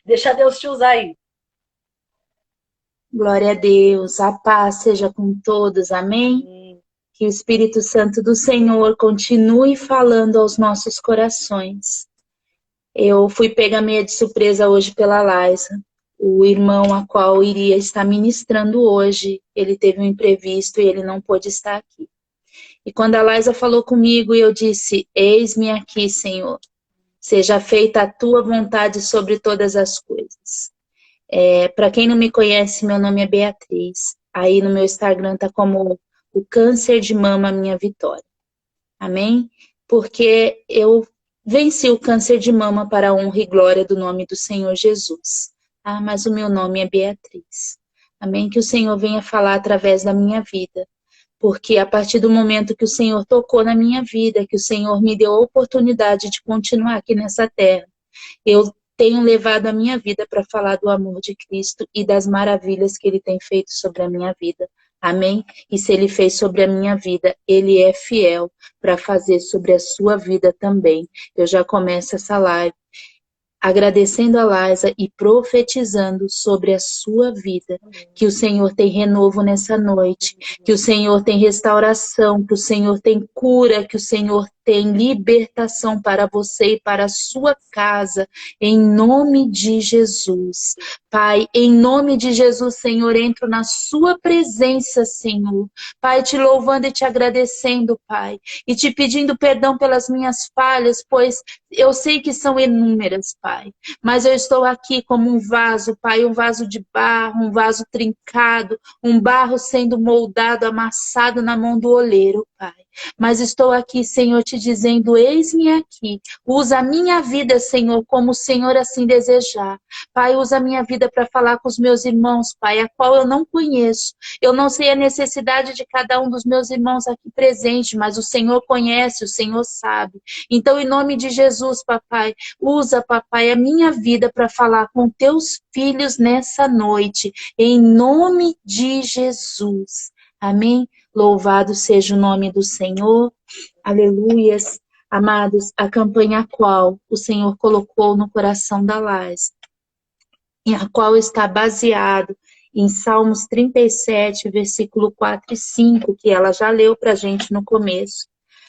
Deixa Deus te usar aí. Glória a Deus, a paz seja com todos, amém? Que o Espírito Santo do Senhor continue falando aos nossos corações. Eu fui pega meia de surpresa hoje pela Laisa, o irmão a qual iria estar ministrando hoje. Ele teve um imprevisto e ele não pôde estar aqui. E quando a Laisa falou comigo, eu disse: eis-me aqui, Senhor. Seja feita a tua vontade sobre todas as coisas. Para quem não me conhece, meu nome é Beatriz. Aí no meu Instagram tá como o câncer de mama minha vitória. Amém? Porque eu venci o câncer de mama para a honra e glória do nome do Senhor Jesus. Ah, mas o meu nome é Beatriz. Amém? Que o Senhor venha falar através da minha vida. Porque a partir do momento que o Senhor tocou na minha vida, que o Senhor me deu a oportunidade de continuar aqui nessa terra, eu tenho levado a minha vida para falar do amor de Cristo e das maravilhas que Ele tem feito sobre a minha vida. Amém? E se Ele fez sobre a minha vida, Ele é fiel para fazer sobre a sua vida também. Eu já começo essa live agradecendo a Laisa e profetizando sobre a sua vida, que o Senhor tem renovo nessa noite, que o Senhor tem restauração, que o Senhor tem cura, que o Senhor tem libertação para você e para a sua casa, em nome de Jesus. Pai, em nome de Jesus, Senhor, entro na sua presença, Senhor. Pai, te louvando e te agradecendo, Pai, e te pedindo perdão pelas minhas falhas, pois eu sei que são inúmeras, Pai, mas eu estou aqui como um vaso, Pai, um vaso de barro, um vaso trincado, um barro sendo moldado, amassado na mão do oleiro, Pai. Mas estou aqui, Senhor, te dizendo, eis-me aqui, usa a minha vida, Senhor, como o Senhor assim desejar. Pai, usa a minha vida para falar com os meus irmãos, Pai, a qual eu não conheço. Eu não sei a necessidade de cada um dos meus irmãos aqui presente, mas o Senhor conhece, o Senhor sabe. Então, em nome de Jesus, papai, usa, papai, a minha vida para falar com teus filhos nessa noite, em nome de Jesus. Amém? Louvado seja o nome do Senhor. Aleluias. Amados, a campanha a qual o Senhor colocou no coração da Laz, em a qual está baseado em Salmos 37, versículo 4 e 5, que ela já leu para a gente no começo,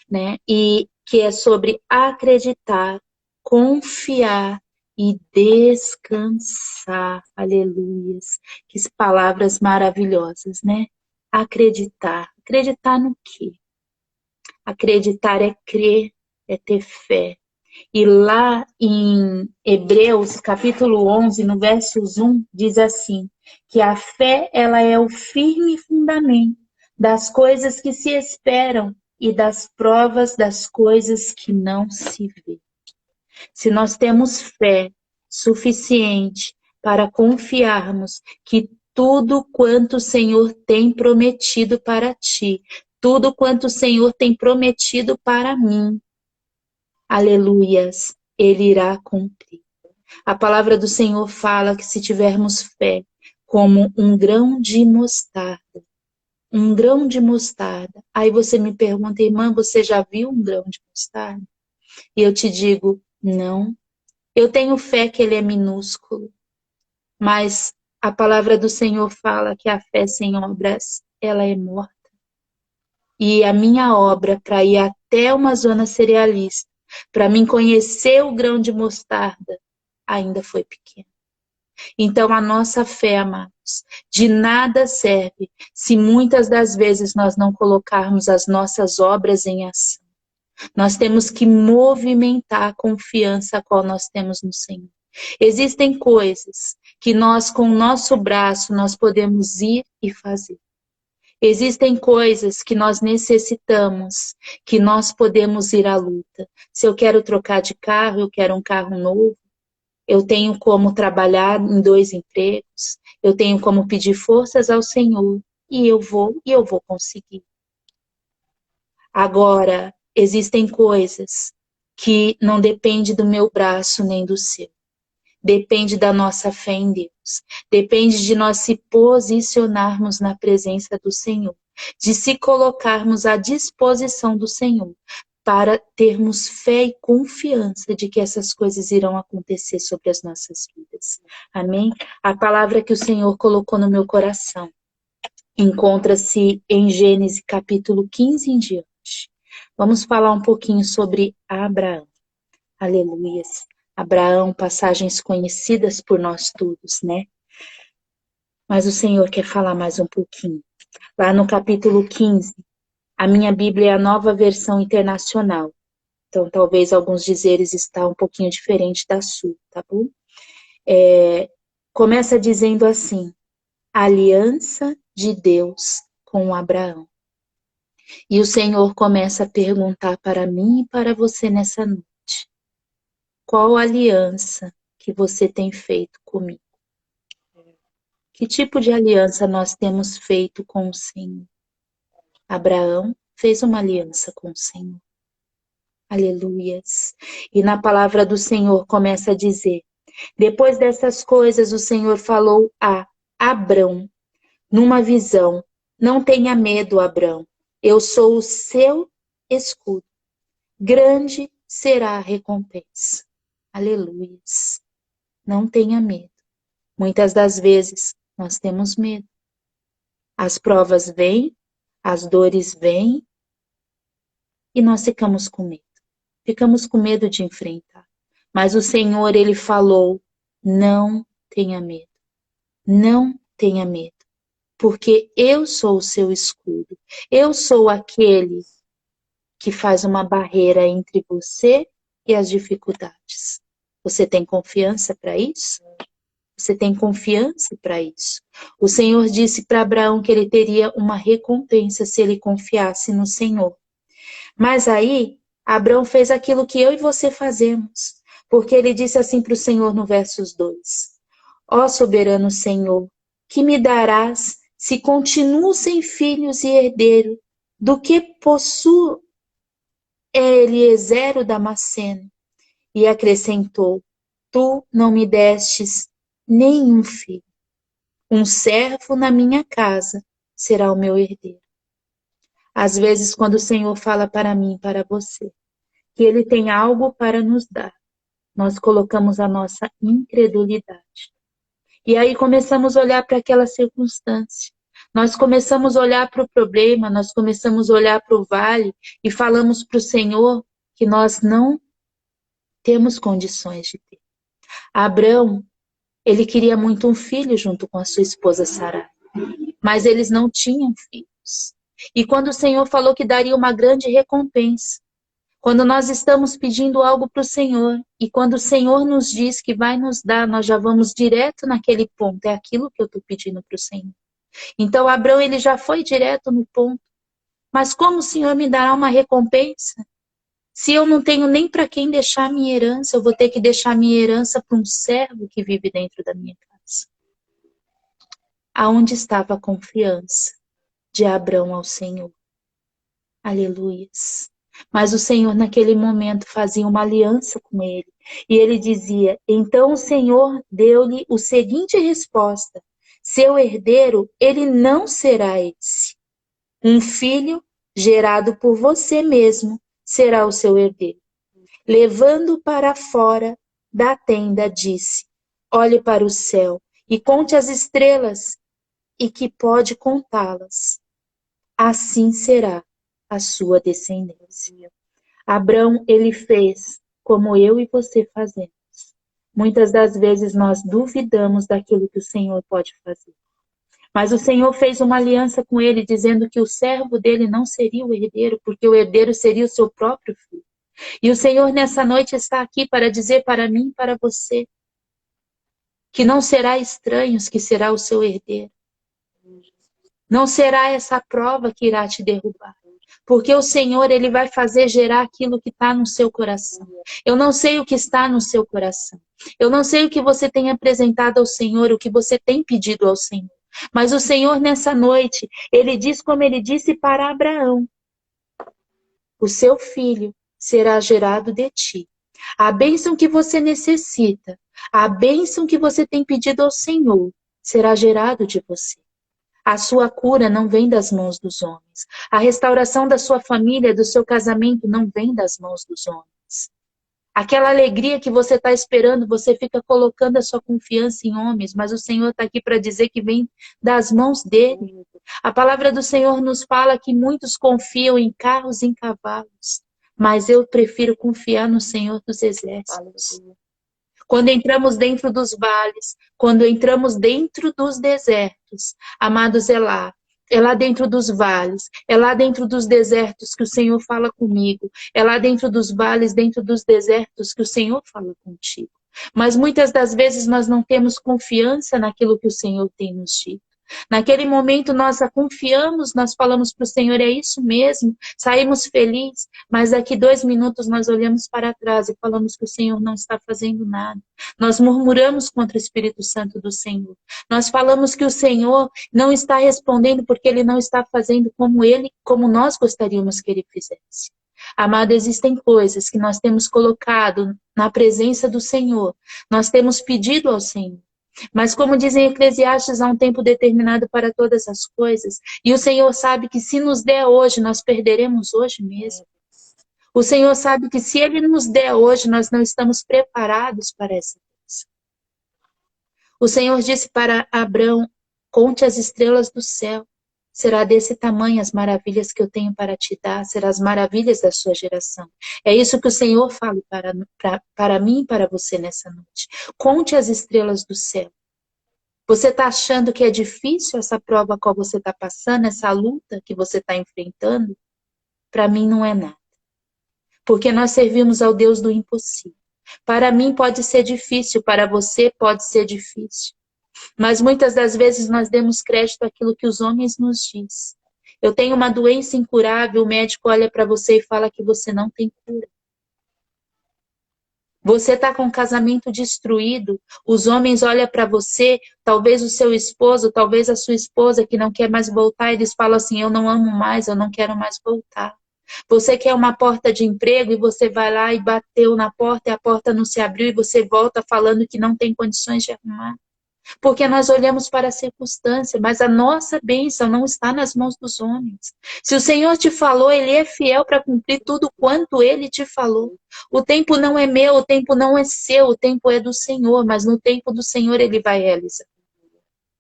né? E que é sobre acreditar, confiar e descansar. Aleluias. Que palavras maravilhosas, né? Acreditar. Acreditar no quê? Acreditar é crer, é ter fé. E lá em Hebreus, capítulo 11, no versos 1, diz assim, que a fé, ela é o firme fundamento das coisas que se esperam e das provas das coisas que não se vê. Se nós temos fé suficiente para confiarmos que tudo quanto o Senhor tem prometido para ti, tudo quanto o Senhor tem prometido para mim, aleluias, Ele irá cumprir. A palavra do Senhor fala que se tivermos fé como um grão de mostarda. Aí você me pergunta, irmã, você já viu um grão de mostarda? E eu te digo, não. Eu tenho fé que ele é minúsculo, mas a palavra do Senhor fala que a fé sem obras, ela é morta. E a minha obra para ir até uma zona cerealista, para mim conhecer o grão de mostarda, ainda foi pequena. Então a nossa fé, amados, de nada serve se muitas das vezes nós não colocarmos as nossas obras em ação. Nós temos que movimentar a confiança a qual nós temos no Senhor. Existem coisas que nós, com o nosso braço, nós podemos ir e fazer. Existem coisas que nós necessitamos, que nós podemos ir à luta. Se eu quero trocar de carro, eu quero um carro novo, eu tenho como trabalhar em 2 empregos, eu tenho como pedir forças ao Senhor, e eu vou conseguir. Agora, existem coisas que não dependem do meu braço nem do seu. Depende da nossa fé em Deus. Depende de nós se posicionarmos na presença do Senhor. De se colocarmos à disposição do Senhor. para termos fé e confiança de que essas coisas irão acontecer sobre as nossas vidas. Amém? A palavra que o Senhor colocou no meu coração encontra-se em Gênesis capítulo 15 em diante. Vamos falar um pouquinho sobre Abraão. Aleluias. Abraão, passagens conhecidas por nós todos, né? Mas o Senhor quer falar mais um pouquinho. Lá no capítulo 15, a minha Bíblia é a Nova Versão Internacional. Então, talvez alguns dizeres está um pouquinho diferente da sua, tá bom? Começa dizendo assim: a aliança de Deus com Abraão. E o Senhor começa a perguntar para mim e para você nessa noite: qual aliança que você tem feito comigo? Que tipo de aliança nós temos feito com o Senhor? Abraão fez uma aliança com o Senhor. Aleluias. E na palavra do Senhor começa a dizer: depois dessas coisas o Senhor falou a Abrão numa visão: não tenha medo, Abrão, eu sou o seu escudo. Grande será a recompensa. Aleluias. Não tenha medo. Muitas das vezes nós temos medo. As provas vêm, as dores vêm e nós ficamos com medo. Ficamos com medo de enfrentar. Mas o Senhor, Ele falou: não tenha medo. Não tenha medo. Porque eu sou o seu escudo. Eu sou aquele que faz uma barreira entre você e as dificuldades. Você tem confiança para isso? Você tem confiança para isso? O Senhor disse para Abraão que ele teria uma recompensa se ele confiasse no Senhor. Mas aí, Abraão fez aquilo que eu e você fazemos. Porque ele disse assim para o Senhor no versos 2. Ó soberano Senhor, que me darás se continuo sem filhos e herdeiro, do que possuo Eliezer o Damasceno? E acrescentou: tu não me destes nenhum filho. Um servo na minha casa será o meu herdeiro. Às vezes, quando o Senhor fala para mim e para você que Ele tem algo para nos dar, nós colocamos a nossa incredulidade. E aí começamos a olhar para aquela circunstância. Nós começamos a olhar para o problema, nós começamos a olhar para o vale e falamos para o Senhor que nós não temos condições de ter. Abraão, ele queria muito um filho junto com a sua esposa Sarai, mas eles não tinham filhos. E quando o Senhor falou que daria uma grande recompensa, quando nós estamos pedindo algo para o Senhor, e quando o Senhor nos diz que vai nos dar, nós já vamos direto naquele ponto. É aquilo que eu estou pedindo para o Senhor. Então, Abraão, ele já foi direto no ponto. Mas como o Senhor me dará uma recompensa? Se eu não tenho nem para quem deixar minha herança, eu vou ter que deixar minha herança para um servo que vive dentro da minha casa. Aonde estava a confiança de Abraão ao Senhor? Aleluias. Mas o Senhor naquele momento fazia uma aliança com ele. E ele dizia: então o Senhor deu-lhe a seguinte resposta: seu herdeiro, ele não será esse. Um filho gerado por você mesmo será o seu herdeiro. Levando para fora da tenda, disse: olhe para o céu e conte as estrelas, e que pode contá-las. Assim será a sua descendência. Abraão, ele fez como eu e você fazemos. Muitas das vezes nós duvidamos daquilo que o Senhor pode fazer. Mas o Senhor fez uma aliança com ele, dizendo que o servo dele não seria o herdeiro, porque o herdeiro seria o seu próprio filho. E o Senhor nessa noite está aqui para dizer para mim e para você que não será estranhos que será o seu herdeiro. Não será essa prova que irá te derrubar. Porque o Senhor, Ele vai fazer gerar aquilo que está no seu coração. Eu não sei o que está no seu coração. Eu não sei o que você tem apresentado ao Senhor, o que você tem pedido ao Senhor. Mas o Senhor, nessa noite, Ele diz como Ele disse para Abraão: o seu filho será gerado de ti. A bênção que você necessita, a bênção que você tem pedido ao Senhor, será gerado de você. A sua cura não vem das mãos dos homens. A restauração da sua família, do seu casamento, não vem das mãos dos homens. Aquela alegria que você está esperando, você fica colocando a sua confiança em homens, mas o Senhor está aqui para dizer que vem das mãos dele. A palavra do Senhor nos fala que muitos confiam em carros e em cavalos, mas eu prefiro confiar no Senhor dos Exércitos. Quando entramos dentro dos vales, quando entramos dentro dos desertos, amados, é lá dentro dos vales, é lá dentro dos desertos que o Senhor fala comigo, é lá dentro dos vales, dentro dos desertos que o Senhor fala contigo. Mas muitas das vezes nós não temos confiança naquilo que o Senhor tem nos dito. Naquele momento nós confiamos, nós falamos para o Senhor, é isso mesmo, saímos felizes, mas daqui 2 minutos nós olhamos para trás e falamos que o Senhor não está fazendo nada. Nós murmuramos contra o Espírito Santo do Senhor. Nós falamos que o Senhor não está respondendo porque Ele não está fazendo como nós gostaríamos que Ele fizesse. Amado, existem coisas que nós temos colocado na presença do Senhor, nós temos pedido ao Senhor. Mas como dizem Eclesiastes, há um tempo determinado para todas as coisas. E o Senhor sabe que se nos der hoje, nós perderemos hoje mesmo. O Senhor sabe que se Ele nos der hoje, nós não estamos preparados para essa coisa. O Senhor disse para Abrão, conte as estrelas do céu. Será desse tamanho as maravilhas que eu tenho para te dar, serão as maravilhas da sua geração. É isso que o Senhor fala para mim e para você nessa noite. Conte as estrelas do céu. Você está achando que é difícil essa prova a qual você está passando, essa luta que você está enfrentando? Para mim não é nada. Porque nós servimos ao Deus do impossível. Para mim pode ser difícil, para você pode ser difícil. Mas muitas das vezes nós demos crédito àquilo que os homens nos dizem. Eu tenho uma doença incurável, o médico olha para você e fala que você não tem cura. Você está com um casamento destruído, os homens olham para você, talvez o seu esposo, talvez a sua esposa que não quer mais voltar, eles falam assim, eu não amo mais, eu não quero mais voltar. Você quer uma porta de emprego e você vai lá e bateu na porta e a porta não se abriu e você volta falando que não tem condições de arrumar. Porque nós olhamos para a circunstância, mas a nossa bênção não está nas mãos dos homens. Se o Senhor te falou, Ele é fiel para cumprir tudo quanto Ele te falou. O tempo não é meu, o tempo não é seu, o tempo é do Senhor, mas no tempo do Senhor Ele vai realizar.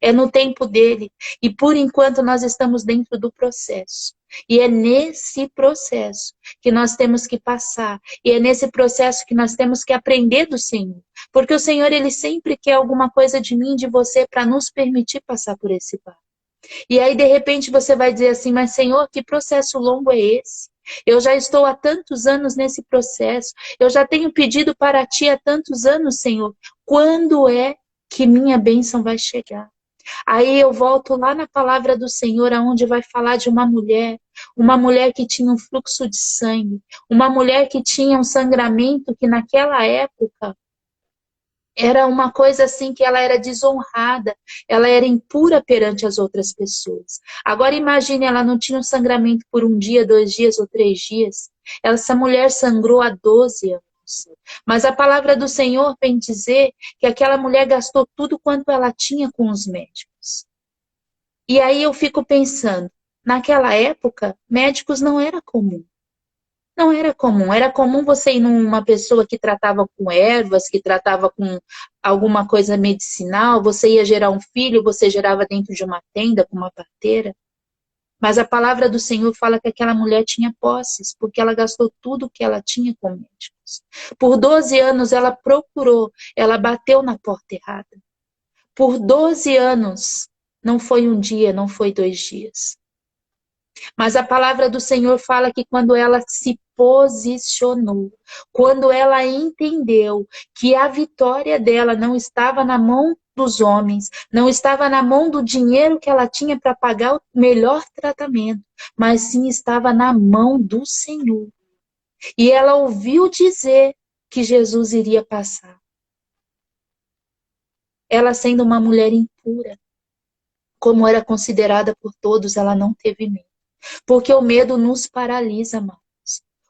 É no tempo dele. E por enquanto nós estamos dentro do processo. E é nesse processo que nós temos que passar. E é nesse processo que nós temos que aprender do Senhor. Porque o Senhor, Ele sempre quer alguma coisa de mim, de você, para nos permitir passar por esse vale. E aí, de repente, você vai dizer assim, mas Senhor, que processo longo é esse? Eu já estou há tantos anos nesse processo. Eu já tenho pedido para Ti há tantos anos, Senhor. Quando é que minha bênção vai chegar? Aí eu volto lá na palavra do Senhor, aonde vai falar de uma mulher que tinha um fluxo de sangue, uma mulher que tinha um sangramento que naquela época era uma coisa assim que ela era desonrada, ela era impura perante as outras pessoas. Agora imagine, ela não tinha um sangramento por 1 dia, 2 dias ou 3 dias. Essa mulher sangrou há 12 anos. Mas a palavra do Senhor vem dizer que aquela mulher gastou tudo quanto ela tinha com os médicos. E aí eu fico pensando, naquela época, médicos não era comum. Não era comum. Era comum você ir numa pessoa que tratava com ervas, que tratava com alguma coisa medicinal, você ia gerar um filho, você gerava dentro de uma tenda com uma parteira. Mas a palavra do Senhor fala que aquela mulher tinha posses, porque ela gastou tudo que ela tinha com médicos. Por 12 anos ela procurou, ela bateu na porta errada. Por 12 anos, não foi 1 dia, não foi 2 dias. Mas a palavra do Senhor fala que quando ela se posicionou, quando ela entendeu que a vitória dela não estava na mão dos homens, não estava na mão do dinheiro que ela tinha para pagar o melhor tratamento, mas sim estava na mão do Senhor. E ela ouviu dizer que Jesus iria passar. Ela sendo uma mulher impura, como era considerada por todos, ela não teve medo. Porque o medo nos paralisa, amados.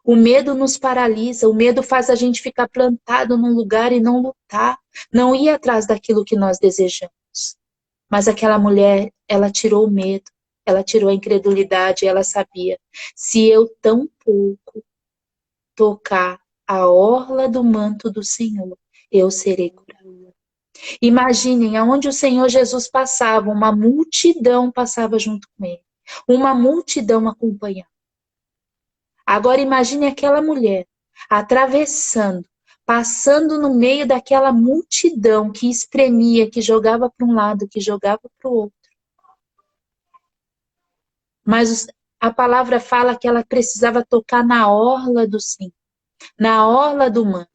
O medo nos paralisa, o medo faz a gente ficar plantado num lugar e não lutar, não ir atrás daquilo que nós desejamos. Mas aquela mulher, ela tirou o medo, ela tirou a incredulidade, ela sabia, se eu tão pouco tocar a orla do manto do Senhor, eu serei curada. Imaginem, aonde o Senhor Jesus passava, uma multidão passava junto com ele. Uma multidão acompanhava. Agora imagine aquela mulher atravessando, passando no meio daquela multidão que espremia, que jogava para um lado, que jogava para o outro. Mas a palavra fala que ela precisava tocar na orla do Senhor, na orla do manto.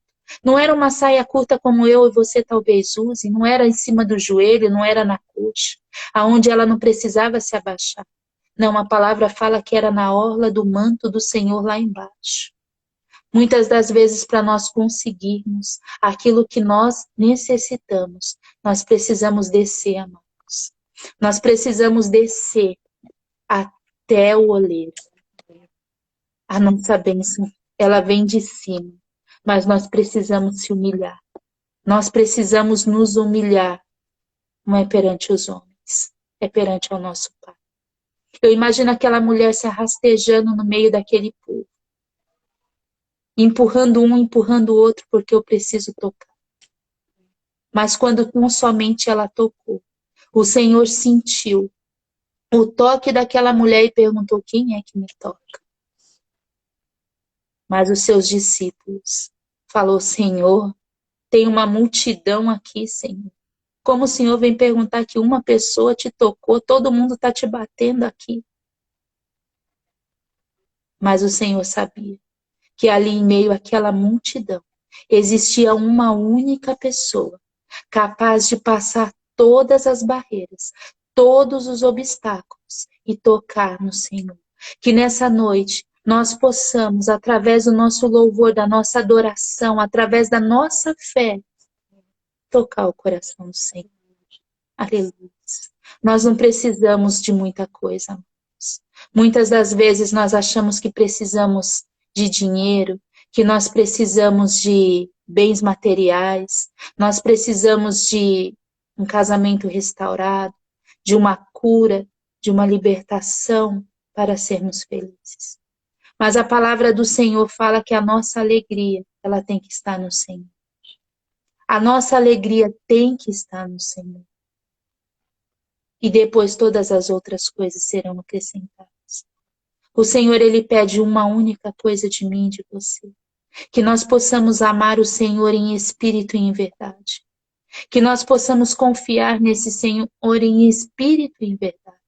Não era uma saia curta como eu e você talvez use, não era em cima do joelho, não era na coxa, aonde ela não precisava se abaixar. Não, a palavra fala que era na orla do manto do Senhor lá embaixo. Muitas das vezes, para nós conseguirmos aquilo que nós necessitamos, nós precisamos descer, amados. Nós precisamos descer até o oleiro. A nossa bênção, ela vem de cima, mas nós precisamos se humilhar. Nós precisamos nos humilhar. Não é perante os homens, é perante o nosso Pai. Eu imagino aquela mulher se arrastejando no meio daquele povo, empurrando um, empurrando o outro, porque eu preciso tocar. Mas quando tão somente ela tocou, o Senhor sentiu o toque daquela mulher e perguntou: quem é que me toca? Mas os seus discípulos falou: Senhor, tem uma multidão aqui, Senhor. Como o Senhor vem perguntar que uma pessoa te tocou, todo mundo está te batendo aqui. Mas o Senhor sabia que ali em meio àquela multidão existia uma única pessoa capaz de passar todas as barreiras, todos os obstáculos e tocar no Senhor. Que nessa noite nós possamos, através do nosso louvor, da nossa adoração, através da nossa fé, tocar o coração do Senhor. Aleluia. Nós não precisamos de muita coisa, amados. Muitas das vezes nós achamos que precisamos de dinheiro, que nós precisamos de bens materiais, nós precisamos de um casamento restaurado, de uma cura, de uma libertação para sermos felizes. Mas a palavra do Senhor fala que a nossa alegria, ela tem que estar no Senhor. A nossa alegria tem que estar no Senhor. E depois todas as outras coisas serão acrescentadas. O Senhor, Ele pede uma única coisa de mim e de você. Que nós possamos amar o Senhor em espírito e em verdade. Que nós possamos confiar nesse Senhor em espírito e em verdade.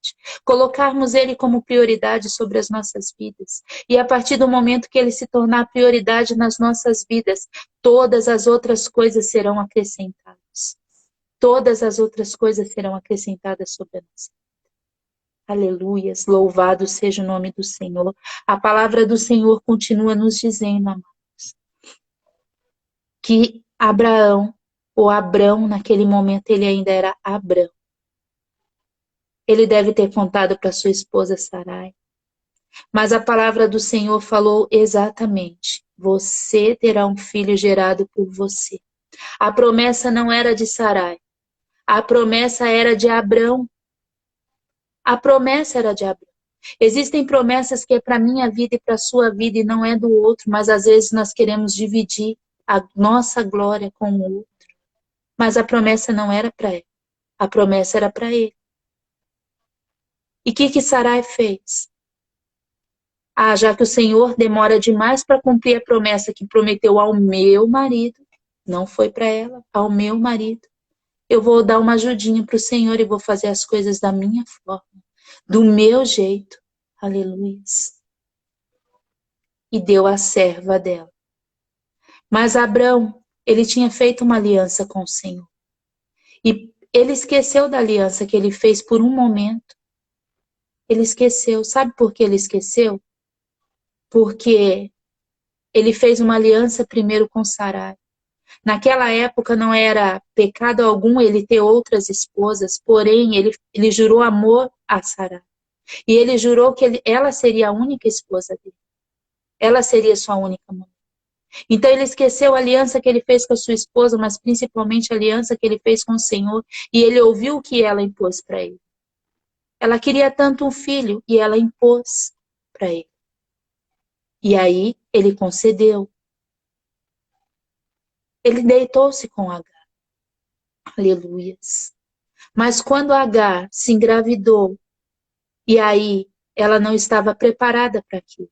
Colocarmos Ele como prioridade sobre as nossas vidas. E a partir do momento que Ele se tornar prioridade nas nossas vidas, todas as outras coisas serão acrescentadas. Todas as outras coisas serão acrescentadas sobre a nossa vida. Aleluias, louvado seja o nome do Senhor. A palavra do Senhor continua nos dizendo, amados, que Abraão, ou Abrão, naquele momento ele ainda era Abrão. Ele deve ter contado para sua esposa Sarai. Mas a palavra do Senhor falou exatamente: você terá um filho gerado por você. A promessa não era de Sarai. A promessa era de Abrão. A promessa era de Abrão. Existem promessas que é para a minha vida e para a sua vida e não é do outro, mas às vezes nós queremos dividir a nossa glória com o outro. Mas a promessa não era para ela. A promessa era para ele. E o que Sarai fez? Já que o Senhor demora demais para cumprir a promessa que prometeu ao meu marido, não foi para ela, ao meu marido. Eu vou dar uma ajudinha para o Senhor e vou fazer as coisas da minha forma, do meu jeito. Aleluia. E deu a serva dela. Mas Abrão, ele tinha feito uma aliança com o Senhor. E ele esqueceu da aliança que ele fez por um momento. Ele esqueceu. Sabe por que ele esqueceu? Porque ele fez uma aliança primeiro com Sarai. Naquela época não era pecado algum ele ter outras esposas, porém ele jurou amor a Sarai. E ele jurou que ela seria a única esposa dele. Ela seria sua única mulher. Então ele esqueceu a aliança que ele fez com a sua esposa, mas principalmente a aliança que ele fez com o Senhor, e ele ouviu o que ela impôs para ele. Ela queria tanto um filho e ela impôs para ele. E aí ele concedeu. Ele deitou-se com Agar. Aleluias. Mas quando Agar se engravidou, e aí ela não estava preparada para aquilo.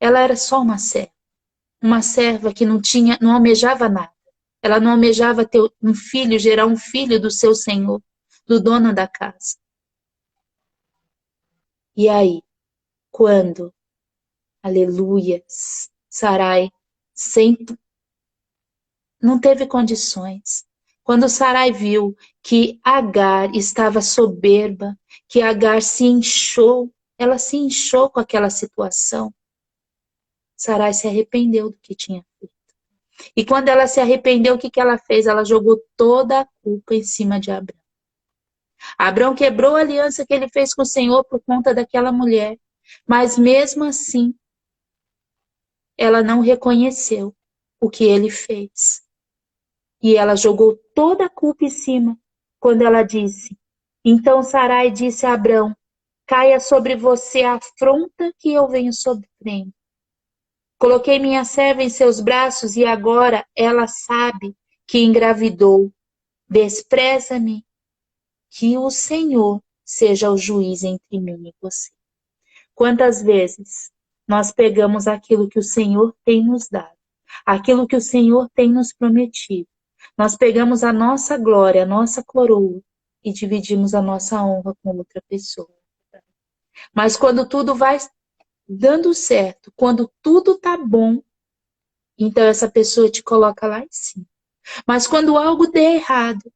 Ela era só uma serva que não almejava nada. Ela não almejava ter um filho, gerar um filho do seu senhor, do dono da casa. E aí, quando, aleluias, Sarai sempre não teve condições. Quando Sarai viu que Agar estava soberba, que Agar se inchou, ela se inchou com aquela situação. Sarai se arrependeu do que tinha feito. E quando ela se arrependeu, o que ela fez? Ela jogou toda a culpa em cima de Abrão. Abrão quebrou a aliança que ele fez com o Senhor por conta daquela mulher. Mas mesmo assim, ela não reconheceu o que ele fez. E ela jogou toda a culpa em cima, quando ela disse: então Sarai disse a Abrão: caia sobre você a afronta que eu venho sofrendo. Coloquei minha serva em seus braços e agora ela sabe que engravidou. Despreza-me, que o Senhor seja o juiz entre mim e você. Quantas vezes nós pegamos aquilo que o Senhor tem nos dado, aquilo que o Senhor tem nos prometido, nós pegamos a nossa glória, a nossa coroa e dividimos a nossa honra com outra pessoa. Mas quando tudo vai dando certo, quando tudo tá bom, então essa pessoa te coloca lá em cima. Mas quando algo der errado,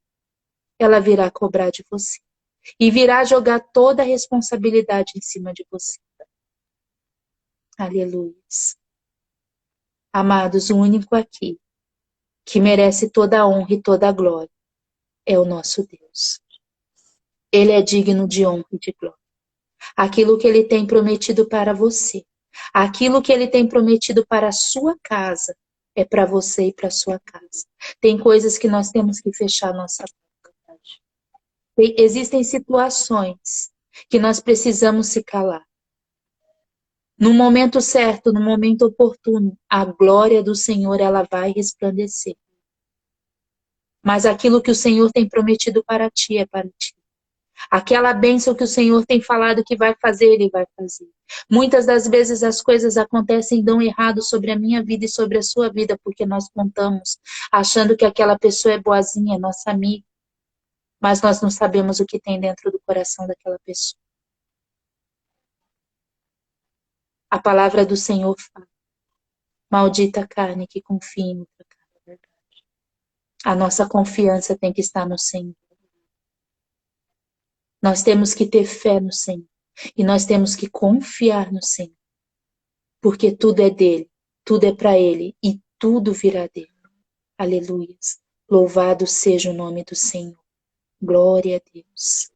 ela virá cobrar de você e virá jogar toda a responsabilidade em cima de você. Aleluia. Amados, o único aqui que merece toda a honra e toda a glória é o nosso Deus. Ele é digno de honra e de glória. Aquilo que ele tem prometido para você, aquilo que ele tem prometido para a sua casa, é para você e para a sua casa. Tem coisas que nós temos que fechar nossa boca. Existem situações que nós precisamos se calar. No momento certo, no momento oportuno, a glória do Senhor ela vai resplandecer. Mas aquilo que o Senhor tem prometido para ti é para ti. Aquela bênção que o Senhor tem falado que vai fazer, Ele vai fazer. Muitas das vezes as coisas acontecem e dão errado sobre a minha vida e sobre a sua vida, porque nós contamos, achando que aquela pessoa é boazinha, é nossa amiga. Mas nós não sabemos o que tem dentro do coração daquela pessoa. A palavra do Senhor fala: maldita a carne que confia em outra carne. A nossa confiança tem que estar no Senhor. Nós temos que ter fé no Senhor. E nós temos que confiar no Senhor. Porque tudo é dele, tudo é para ele e tudo virá dele. Aleluia. Louvado seja o nome do Senhor. Glória a Deus.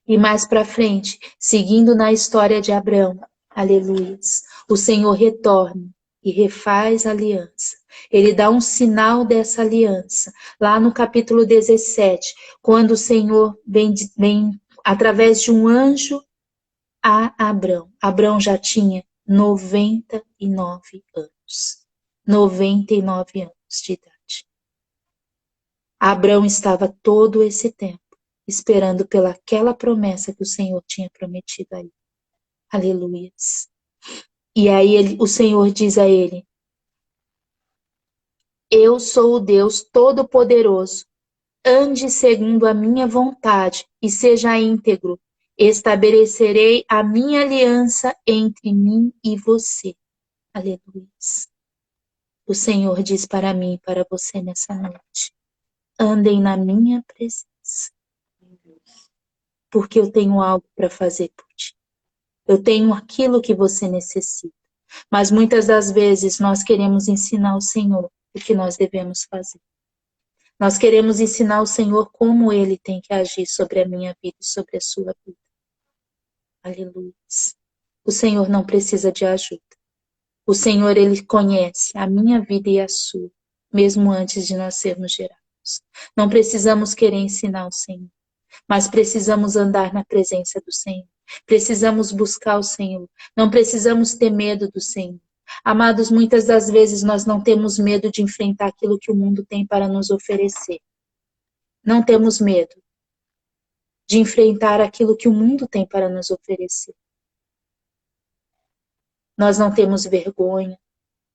E mais para frente, seguindo na história de Abrão, aleluia, o Senhor retorna e refaz a aliança. Ele dá um sinal dessa aliança. Lá no capítulo 17, quando o Senhor vem através de um anjo a Abrão. Abrão já tinha 99 anos. 99 anos de idade. Abrão estava todo esse tempo esperando pelaquela promessa que o Senhor tinha prometido a ele. Aleluias. E aí o Senhor diz a ele: eu sou o Deus Todo-Poderoso. Ande segundo a minha vontade e seja íntegro. Estabelecerei a minha aliança entre mim e você. Aleluia. O Senhor diz para mim e para você nessa noite: andem na minha presença, porque eu tenho algo para fazer por ti. Eu tenho aquilo que você necessita. Mas muitas das vezes nós queremos ensinar o Senhor o que nós devemos fazer. Nós queremos ensinar o Senhor como Ele tem que agir sobre a minha vida e sobre a sua vida. Aleluia. O Senhor não precisa de ajuda. O Senhor, Ele conhece a minha vida e a sua, mesmo antes de nós sermos gerados. Não precisamos querer ensinar o Senhor, mas precisamos andar na presença do Senhor. Precisamos buscar o Senhor. Não precisamos ter medo do Senhor. Amados, muitas das vezes nós não temos medo de enfrentar aquilo que o mundo tem para nos oferecer. Não temos medo de enfrentar aquilo que o mundo tem para nos oferecer. Nós não temos vergonha,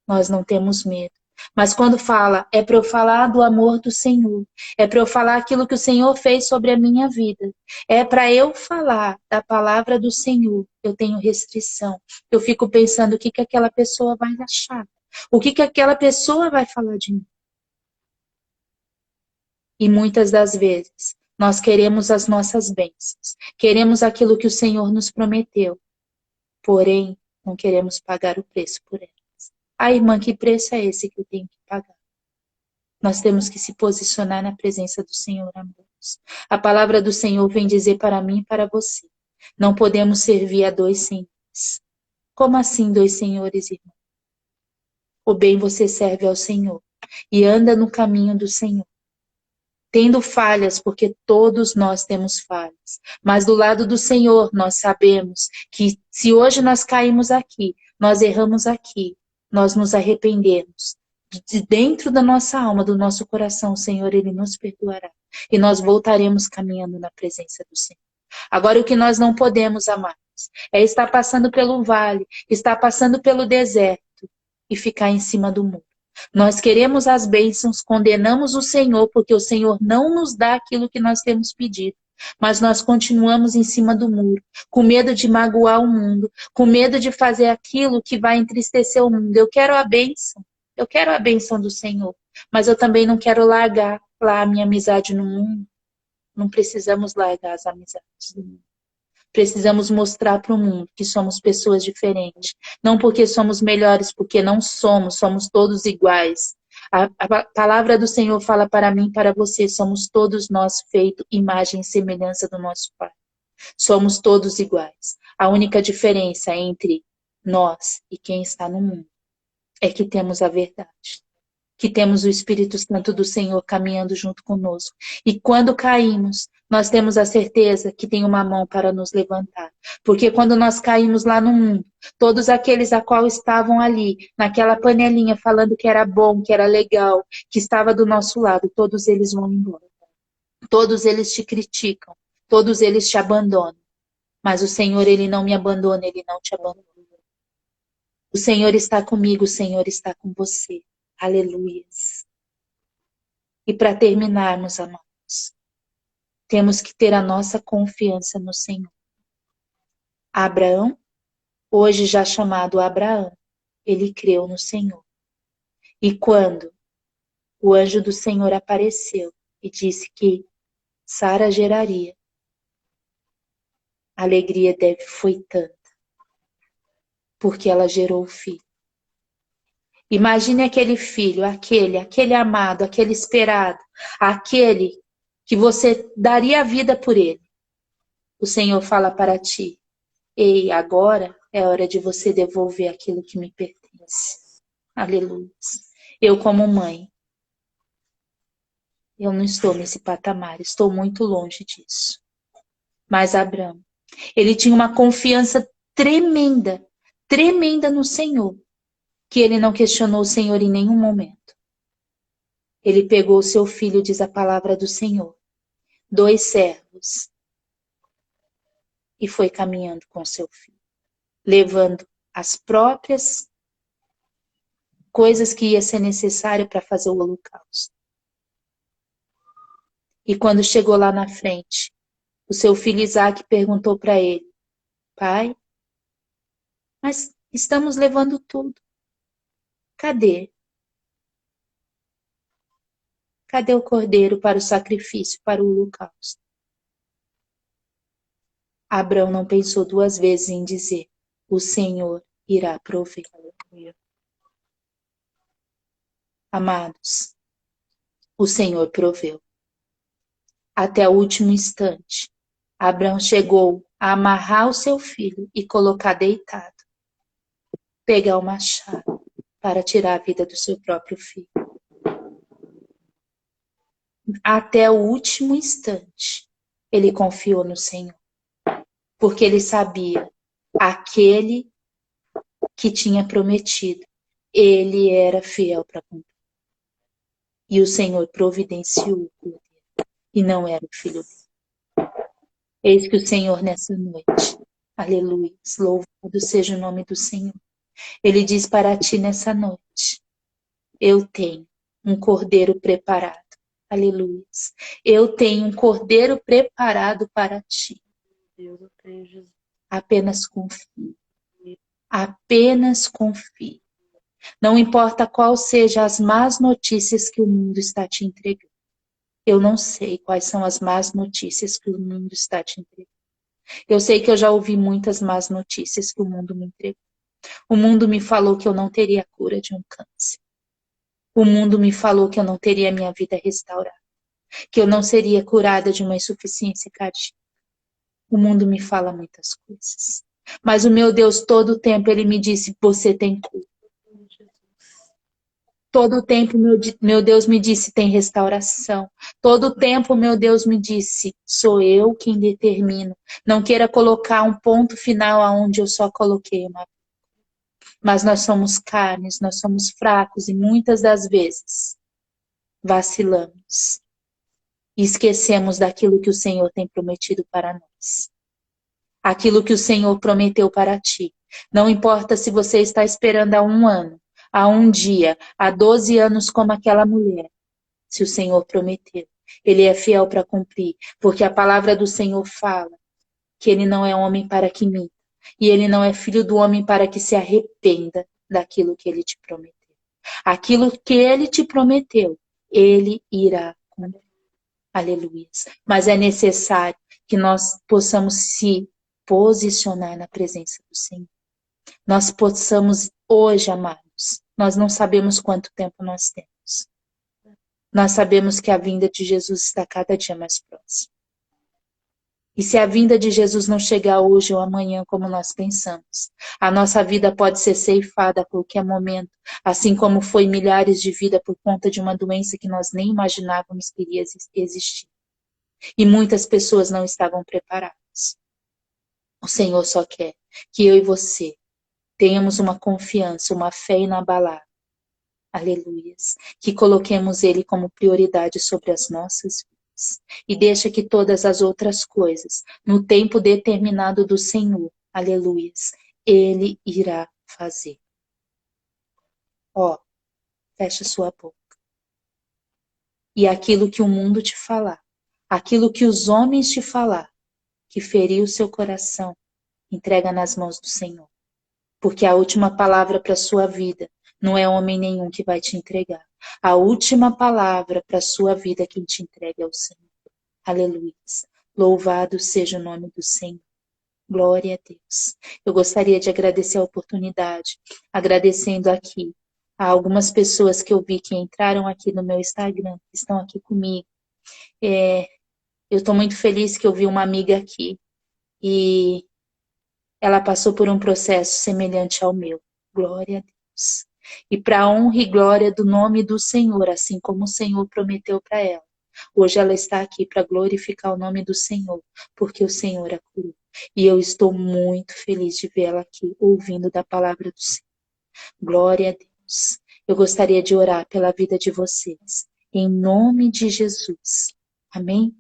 nós não temos medo. Mas quando fala, é para eu falar do amor do Senhor, é para eu falar aquilo que o Senhor fez sobre a minha vida, é para eu falar da palavra do Senhor, eu tenho restrição. Eu fico pensando o que aquela pessoa vai achar, o que aquela pessoa vai falar de mim. E muitas das vezes, nós queremos as nossas bênçãos, queremos aquilo que o Senhor nos prometeu, porém, não queremos pagar o preço por elas. Ah, irmã, que preço é esse que eu tenho que pagar? Nós temos que se posicionar na presença do Senhor, amados. A palavra do Senhor vem dizer para mim e para você. Não podemos servir a dois senhores. Como assim dois senhores, irmão? O bem você serve ao Senhor e anda no caminho do Senhor. Tendo falhas, porque todos nós temos falhas. Mas do lado do Senhor, nós sabemos que se hoje nós caímos aqui, nós erramos aqui, nós nos arrependemos. De dentro da nossa alma, do nosso coração, o Senhor, Ele nos perdoará. E nós voltaremos caminhando na presença do Senhor. Agora, o que nós não podemos, amados, é estar passando pelo vale, estar passando pelo deserto e ficar em cima do muro. Nós queremos as bênçãos, condenamos o Senhor, porque o Senhor não nos dá aquilo que nós temos pedido. Mas nós continuamos em cima do muro, com medo de magoar o mundo, com medo de fazer aquilo que vai entristecer o mundo. Eu quero a bênção do Senhor, mas eu também não quero largar lá a minha amizade no mundo. Não precisamos largar as amizades do mundo. Precisamos mostrar para o mundo que somos pessoas diferentes. Não porque somos melhores, porque não somos todos iguais. A palavra do Senhor fala para mim e para você, somos todos nós feitos imagem e semelhança do nosso Pai. Somos todos iguais. A única diferença entre nós e quem está no mundo é que temos a verdade. Que temos o Espírito Santo do Senhor caminhando junto conosco. E quando caímos, nós temos a certeza que tem uma mão para nos levantar. Porque quando nós caímos lá no mundo, todos aqueles a qual estavam ali, naquela panelinha, falando que era bom, que era legal, que estava do nosso lado, todos eles vão embora. Todos eles te criticam, todos eles te abandonam. Mas o Senhor, Ele não me abandona, Ele não te abandona. O Senhor está comigo, o Senhor está com você. Aleluias. E para terminarmos, amados, temos que ter a nossa confiança no Senhor. Abraão, hoje já chamado Abraão, ele creu no Senhor. E quando o anjo do Senhor apareceu e disse que Sara geraria, a alegria dele foi tanta, porque ela gerou o filho. Imagine aquele filho, aquele amado, aquele esperado, aquele que você daria a vida por ele. O Senhor fala para ti, ei, agora é hora de você devolver aquilo que me pertence. Aleluia. Eu como mãe, eu não estou nesse patamar, estou muito longe disso. Mas Abraão, ele tinha uma confiança tremenda, tremenda no Senhor, que ele não questionou o Senhor em nenhum momento. Ele pegou o seu filho, diz a palavra do Senhor, 2 servos, e foi caminhando com seu filho, levando as próprias coisas que ia ser necessário para fazer o holocausto. E quando chegou lá na frente, o seu filho Isaac perguntou para ele, pai, mas estamos levando tudo. Cadê? Cadê o cordeiro para o sacrifício, para o holocausto? Abraão não pensou 2 vezes em dizer, o Senhor irá prover. Amados, o Senhor proveu. Até o último instante, Abraão chegou a amarrar o seu filho e colocar deitado. pegar o machado para tirar a vida do seu próprio filho. Até o último instante, ele confiou no Senhor, porque ele sabia aquele que tinha prometido, ele era fiel para cumprir. E o Senhor providenciou o cordeiro, e não era o filho dele. Eis que o Senhor nessa noite, aleluia, louvado seja o nome do Senhor. Ele diz para ti nessa noite, eu tenho um cordeiro preparado. Aleluia. Eu tenho um cordeiro preparado para ti. Deus, eu creio, Jesus. Apenas confie. Apenas confie. Não importa qual sejam as más notícias que o mundo está te entregando. Eu não sei quais são as más notícias que o mundo está te entregando. Eu sei que eu já ouvi muitas más notícias que o mundo me entregou. O mundo me falou que eu não teria cura de um câncer. O mundo me falou que eu não teria minha vida restaurada. Que eu não seria curada de uma insuficiência cardíaca. O mundo me fala muitas coisas. Mas o meu Deus, todo o tempo, ele me disse, você tem cura. Todo o tempo, meu Deus me disse, tem restauração. Todo o tempo, meu Deus me disse, sou eu quem determino. Não queira colocar um ponto final aonde eu só coloquei uma. Mas nós somos carnes, nós somos fracos e muitas das vezes vacilamos. E esquecemos daquilo que o Senhor tem prometido para nós. Aquilo que o Senhor prometeu para ti. Não importa se você está esperando há 1 ano, há 1 dia, há 12 anos como aquela mulher. Se o Senhor prometeu, Ele é fiel para cumprir. Porque a palavra do Senhor fala que Ele não é homem para que minta. E Ele não é filho do homem para que se arrependa daquilo que Ele te prometeu. Aquilo que Ele te prometeu, Ele irá cumprir. Aleluia. Mas é necessário que nós possamos se posicionar na presença do Senhor. Nós possamos hoje, amados, nós não sabemos quanto tempo nós temos. Nós sabemos que a vinda de Jesus está cada dia mais próxima. E se a vinda de Jesus não chegar hoje ou amanhã como nós pensamos, a nossa vida pode ser ceifada a qualquer momento, assim como foi milhares de vidas por conta de uma doença que nós nem imaginávamos que iria existir. E muitas pessoas não estavam preparadas. O Senhor só quer que eu e você tenhamos uma confiança, uma fé inabalável. Aleluias. Que coloquemos Ele como prioridade sobre as nossas vidas. E deixa que todas as outras coisas, no tempo determinado do Senhor, aleluias, Ele irá fazer. Ó, fecha sua boca. E aquilo que o mundo te falar, aquilo que os homens te falar, que feriu o seu coração, entrega nas mãos do Senhor. Porque a última palavra para a sua vida não é homem nenhum que vai te entregar. A última palavra para a sua vida quem te entrega é o Senhor. Aleluia. Louvado seja o nome do Senhor. Glória a Deus. Eu gostaria de agradecer a oportunidade, agradecendo aqui a algumas pessoas que eu vi que entraram aqui no meu Instagram, que estão aqui comigo. Eu estou muito feliz que eu vi uma amiga aqui e ela passou por um processo semelhante ao meu. Glória a Deus. E para a honra e glória do nome do Senhor, assim como o Senhor prometeu para ela. Hoje ela está aqui para glorificar o nome do Senhor, porque o Senhor a curou. E eu estou muito feliz de vê-la aqui, ouvindo da palavra do Senhor. Glória a Deus. Eu gostaria de orar pela vida de vocês. Em nome de Jesus. Amém?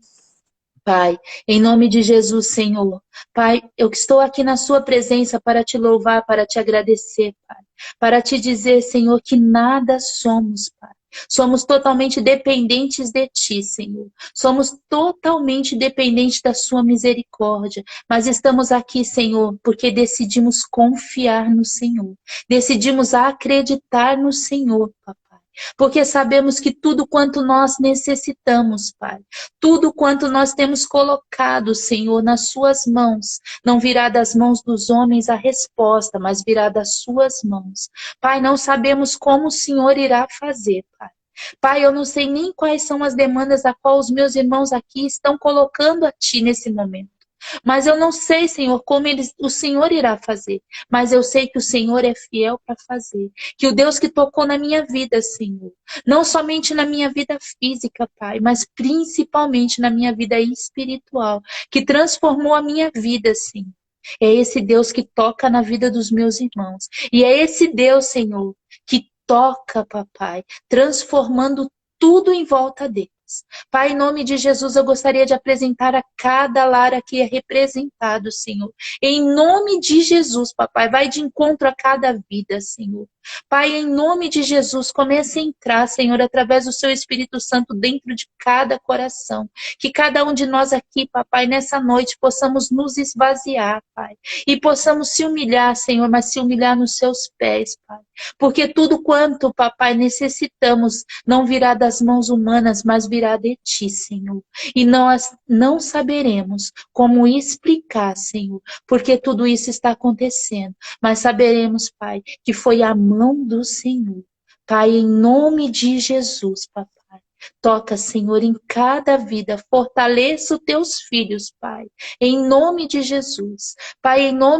Pai, em nome de Jesus, Senhor. Pai, eu estou aqui na sua presença para te louvar, para te agradecer, Pai. Para te dizer, Senhor, que nada somos, Pai. Somos totalmente dependentes de Ti, Senhor. Somos totalmente dependentes da Sua misericórdia. Mas estamos aqui, Senhor, porque decidimos confiar no Senhor. Decidimos acreditar no Senhor, Papai. Porque sabemos que tudo quanto nós necessitamos, Pai, tudo quanto nós temos colocado, Senhor, nas suas mãos, não virá das mãos dos homens a resposta, mas virá das suas mãos. Pai, não sabemos como o Senhor irá fazer, Pai. Pai, eu não sei nem quais são as demandas a qual os meus irmãos aqui estão colocando a Ti nesse momento. Mas eu não sei, Senhor, como o Senhor irá fazer. Mas eu sei que o Senhor é fiel para fazer. Que o Deus que tocou na minha vida, Senhor, não somente na minha vida física, Pai, mas principalmente na minha vida espiritual, que transformou a minha vida, Senhor. É esse Deus que toca na vida dos meus irmãos. E é esse Deus, Senhor, que toca, papai, transformando tudo em volta deles. Pai, em nome de Jesus, eu gostaria de apresentar a cada lar aqui representado, Senhor. Em nome de Jesus, papai, vai de encontro a cada vida, Senhor. Pai, em nome de Jesus, comece a entrar, Senhor, através do seu Espírito Santo dentro de cada coração. Que cada um de nós aqui, papai, nessa noite, possamos nos esvaziar, Pai. E possamos se humilhar, Senhor, mas se humilhar nos seus pés, Pai. Porque tudo quanto, papai, necessitamos não virá das mãos humanas, mas virá de ti, Senhor. E nós não saberemos como explicar, Senhor, porque tudo isso está acontecendo. Mas saberemos, Pai, que foi a mão do Senhor. Pai, em nome de Jesus, papai. Toca, Senhor, em cada vida. Fortaleça os teus filhos, Pai. Em nome de Jesus. Pai, em nome